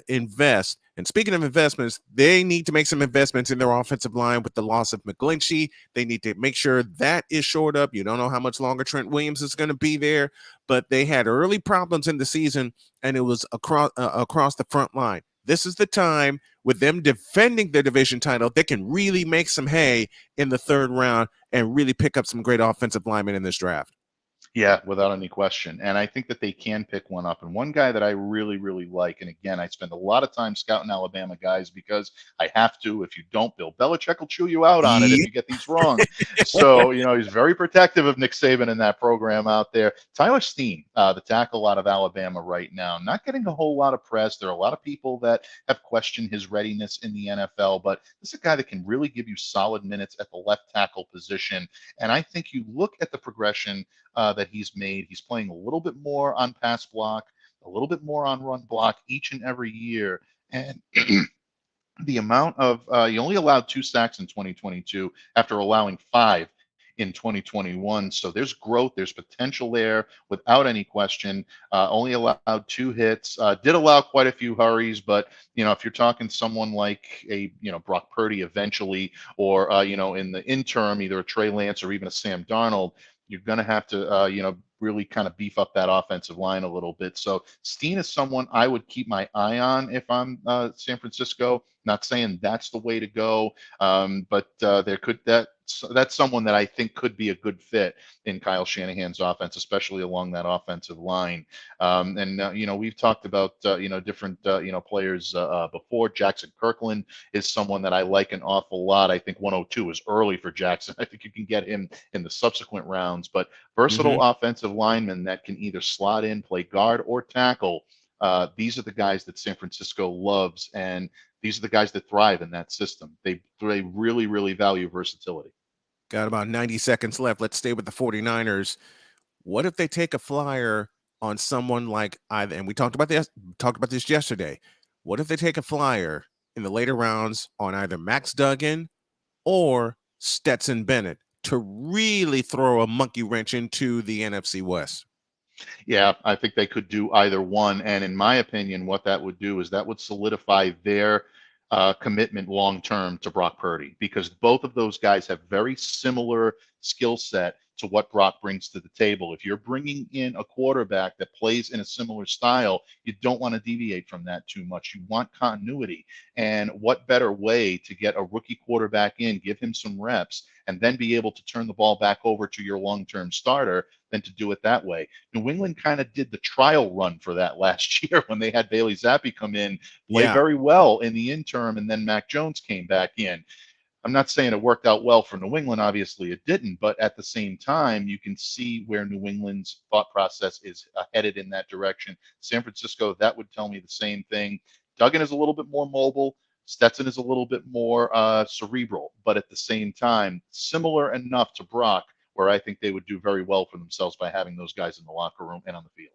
invest. And speaking of investments, they need to make some investments in their offensive line with the loss of McGlinchey. They need to make sure that is shored up. You don't know how much longer Trent Williams is going to be there, but they had early problems in the season, and it was across the front line. This is the time with them defending their division title, they can really make some hay in the 3rd round and really pick up some great offensive linemen in this draft.
Yeah, without any question. And I think that they can pick one up. And one guy that I really, really like, and again, I spend a lot of time scouting Alabama guys because I have to. If you don't, Bill Belichick will chew you out on it if you get these wrong. So, he's very protective of Nick Saban in that program out there. Tyler Steen, the tackle out of Alabama right now, not getting a whole lot of press. There are a lot of people that have questioned his readiness in the NFL, but this is a guy that can really give you solid minutes at the left tackle position. And I think you look at the progression that he's made. He's playing a little bit more on pass block, a little bit more on run block each and every year. And the amount of you only allowed 2 sacks in 2022 after allowing 5 in 2021. So there's growth, there's potential there without any question. Only allowed 2 hits, did allow quite a few hurries, but if you're talking someone like a Brock Purdy eventually, or in the interim, either a Trey Lance or even a Sam Darnold, you're going to have to really kind of beef up that offensive line a little bit. So Steen is someone I would keep my eye on if I'm San Francisco. Not saying that's the way to go, but that's someone that I think could be a good fit in Kyle Shanahan's offense, especially along that offensive line. We've talked about different players before. Jackson Kirkland is someone that I like an awful lot. I think 102 is early for Jackson. I think you can get him in the subsequent rounds, but versatile offensive lineman that can either slot in, play guard, or tackle. These are the guys that San Francisco loves, and these are the guys that thrive in that system. They really, really value versatility.
Got about 90 seconds left. Let's stay with the 49ers. What if they take a flyer on someone like either, and we talked about this yesterday. What if they take a flyer in the later rounds on either Max Duggan or Stetson Bennett to really throw a monkey wrench into the NFC West?
Yeah, I think they could do either one. And in my opinion, what that would do is that would solidify their commitment long term to Brock Purdy, because both of those guys have very similar skill set to what Brock brings to the table. If you're bringing in a quarterback that plays in a similar style, you don't want to deviate from that too much. You want continuity. And what better way to get a rookie quarterback in, give him some reps, and then be able to turn the ball back over to your long-term starter than to do it that way. New England kind of did the trial run for that last year when they had Bailey Zappi come in, play very well in the interim, and then Mac Jones came back in. I'm not saying it worked out well for New England. Obviously, it didn't. But at the same time, you can see where New England's thought process is headed in that direction. San Francisco, that would tell me the same thing. Duggan is a little bit more mobile. Stetson is a little bit more cerebral. But at the same time, similar enough to Brock, where I think they would do very well for themselves by having those guys in the locker room and on the field.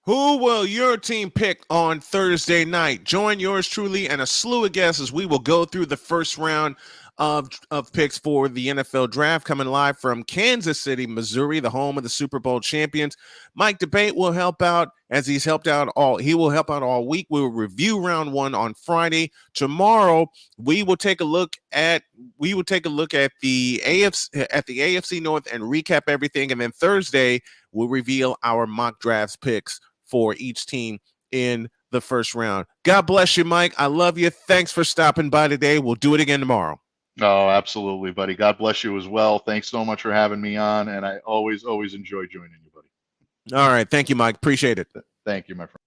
Who will your team pick on Thursday night? Join yours truly and a slew of guests as we will go through the first round of picks for the NFL draft, coming live from Kansas City, Missouri, the home of the Super Bowl champions. Mike D'Abate will help out as he will help out all week. We will review round one on Friday. Tomorrow, we will take a look at the AFC North and recap everything. And then Thursday, we'll reveal our mock drafts picks for each team in the first round. God bless you, Mike. I love you. Thanks for stopping by today. We'll do it again tomorrow.
Oh, absolutely, buddy. God bless you as well. Thanks so much for having me on, and I always enjoy joining you, buddy.
All right. Thank you, Mike. Appreciate it.
Thank you, my friend.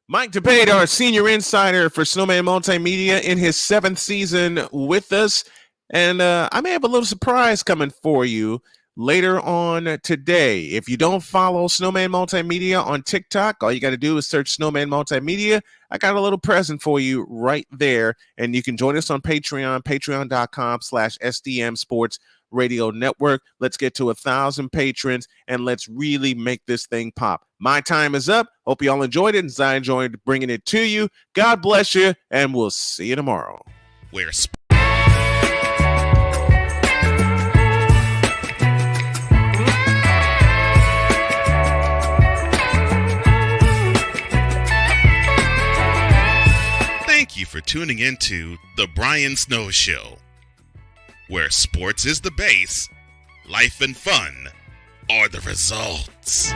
Mike D'Abate, our senior insider for Snowman Multimedia, in his 7th season with us. And I may have a little surprise coming for you later on today. If you don't follow Snowman Multimedia on TikTok, all you got to do is search Snowman Multimedia. I got a little present for you right there. And you can join us on Patreon, patreon.com/SDM Sports Radio Network. Let's get to 1,000 patrons and let's really make this thing pop. My time is up. Hope you all enjoyed it, and I enjoyed bringing it to you. God bless you, and we'll see you tomorrow.
Where Thank you for tuning into The Brian Snow Show, where sports is the base, life and fun are the results.